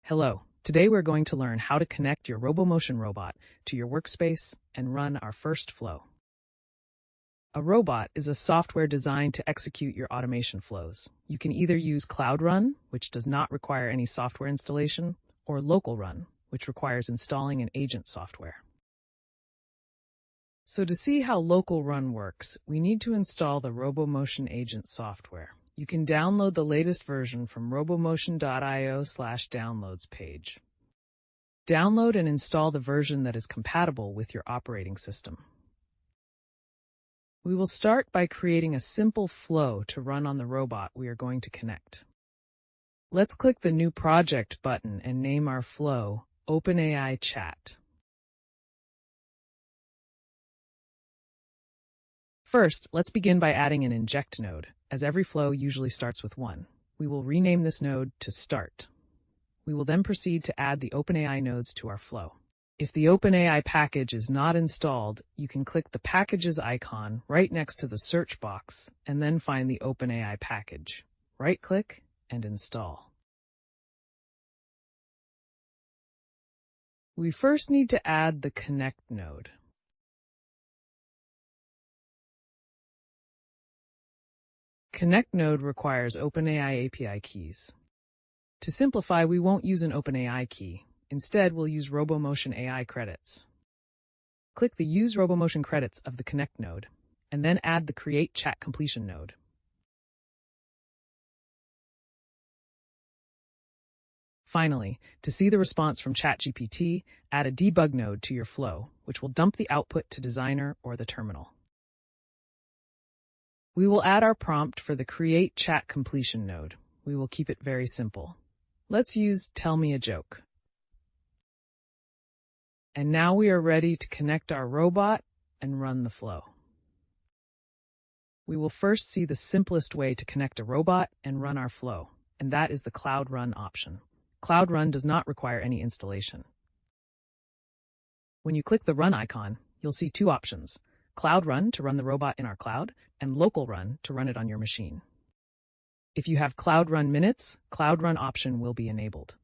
Hello. Today we're going to learn how to connect your Robomotion robot to your workspace and run our first flow. A robot is a software designed to execute your automation flows. You can either use Cloud Run, which does not require any software installation, or Local Run, which requires installing an agent software. So to see how Local Run works, we need to install the Robomotion agent software. You can download the latest version from robomotion.io/downloads page. Download and install the version that is compatible with your operating system. We will start by creating a simple flow to run on the robot we are going to connect. Let's click the New Project button and name our flow OpenAI Chat. First, let's begin by adding an inject node, as every flow usually starts with one. We will rename this node to Start. We will then proceed to add the OpenAI nodes to our flow. If the OpenAI package is not installed, you can click the Packages icon right next to the search box and then find the OpenAI package. Right-click and install. We first need to add the Connect node. Connect node requires OpenAI API keys. To simplify, we won't use an OpenAI key. Instead, we'll use Robomotion AI credits. Click the Use Robomotion credits of the Connect node, and then add the Create Chat Completion node. Finally, to see the response from ChatGPT, add a debug node to your flow, which will dump the output to Designer or the terminal. We will add our prompt for the Create Chat Completion node. We will keep it very simple. Let's use Tell Me a Joke. And now we are ready to connect our robot and run the flow. We will first see the simplest way to connect a robot and run our flow, and that is the Cloud Run option. Cloud Run does not require any installation. When you click the Run icon, you'll see two options: Cloud Run to run the robot in our cloud, and Local Run to run it on your machine. If you have Cloud Run minutes, Cloud Run option will be enabled.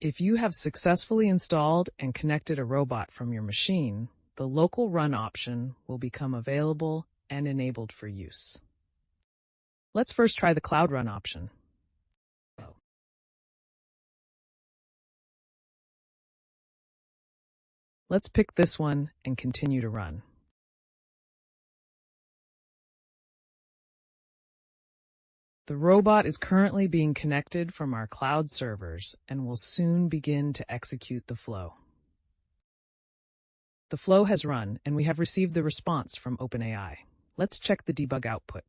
If you have successfully installed and connected a robot from your machine, the Local Run option will become available and enabled for use. Let's first try the Cloud Run option. Let's pick this one and continue to run. The robot is currently being connected from our cloud servers and will soon begin to execute the flow. The flow has run, and we have received the response from OpenAI. Let's check the debug output.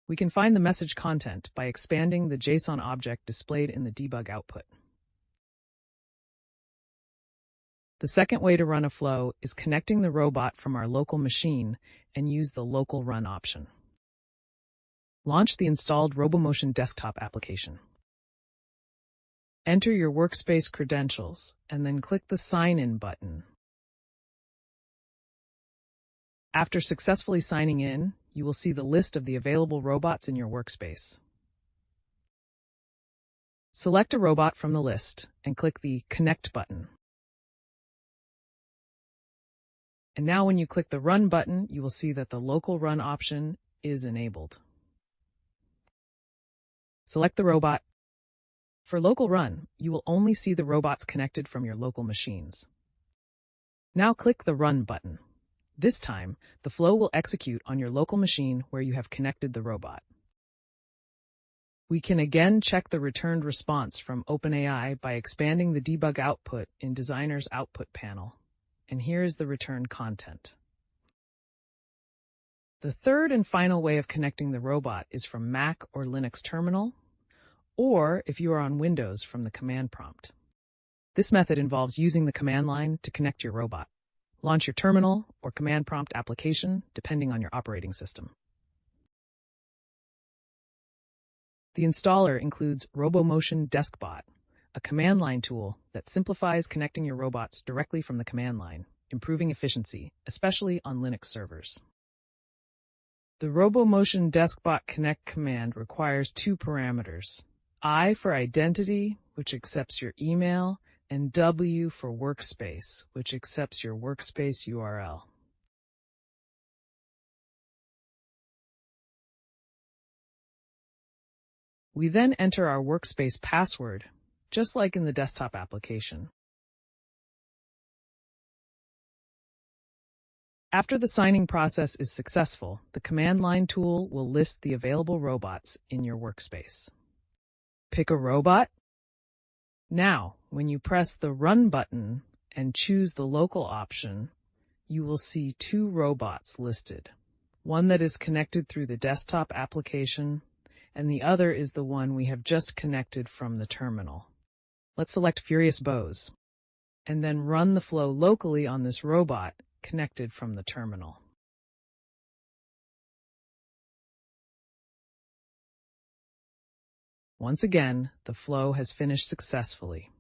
We can find the message content by expanding the JSON object displayed in the debug output. The second way to run a flow is connecting the robot from our local machine and use the Local Run option. Launch the installed Robomotion desktop application. Enter your workspace credentials and then click the Sign In button. After successfully signing in, you will see the list of the available robots in your workspace. Select a robot from the list and click the Connect button. And now when you click the Run button, you will see that the Local Run option is enabled. Select the robot. For Local Run, you will only see the robots connected from your local machines. Now click the Run button. This time, the flow will execute on your local machine where you have connected the robot. We can again check the returned response from OpenAI by expanding the debug output in Designer's output panel. And here is the returned content. The third and final way of connecting the robot is from Mac or Linux terminal, or if you are on Windows, from the command prompt. This method involves using the command line to connect your robot. Launch your terminal or command prompt application, depending on your operating system. The installer includes Robomotion DeskBot, a command line tool that simplifies connecting your robots directly from the command line, improving efficiency, especially on Linux servers. The Robomotion DeskBot Connect command requires two parameters: I for identity, which accepts your email, and W for workspace, which accepts your workspace URL. We then enter our workspace password, just like in the desktop application. After the signing process is successful, the command line tool will list the available robots in your workspace. Pick a robot. Now, when you press the Run button and choose the local option, you will see two robots listed. One that is connected through the desktop application, and the other is the one we have just connected from the terminal. Let's select Furious Bows, and then run the flow locally on this robot connected from the terminal. Once again, the flow has finished successfully.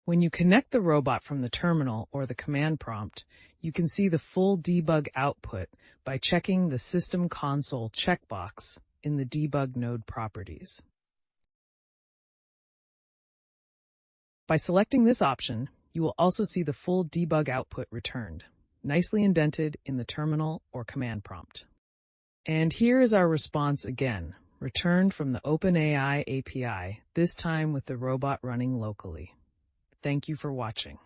When you connect the robot from the terminal or the command prompt, you can see the full debug output by checking the System Console checkbox in the Debug Node properties. By selecting this option, you will also see the full debug output returned, nicely indented in the terminal or command prompt. And here is our response again, returned from the OpenAI API, this time with the robot running locally. Thank you for watching.